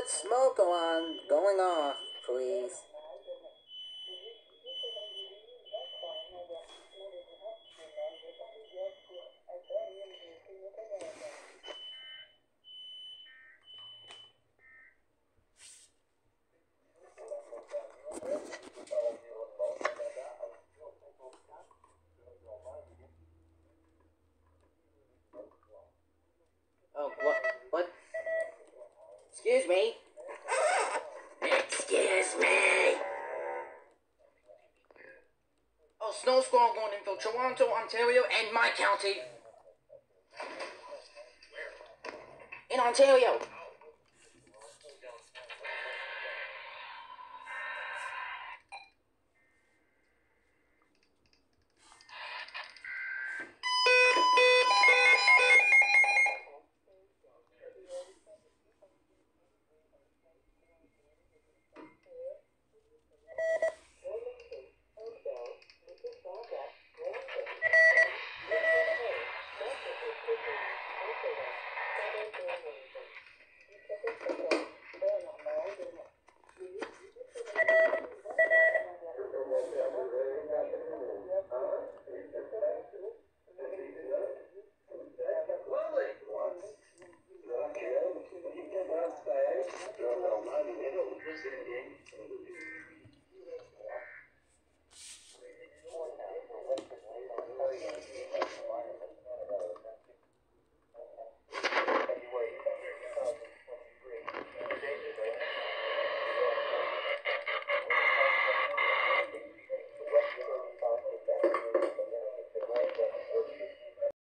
that smoke going off, please. Oh, what? What? Excuse me? Excuse me! Oh, Snow Squall going in for Toronto, Ontario, and my county. In Ontario.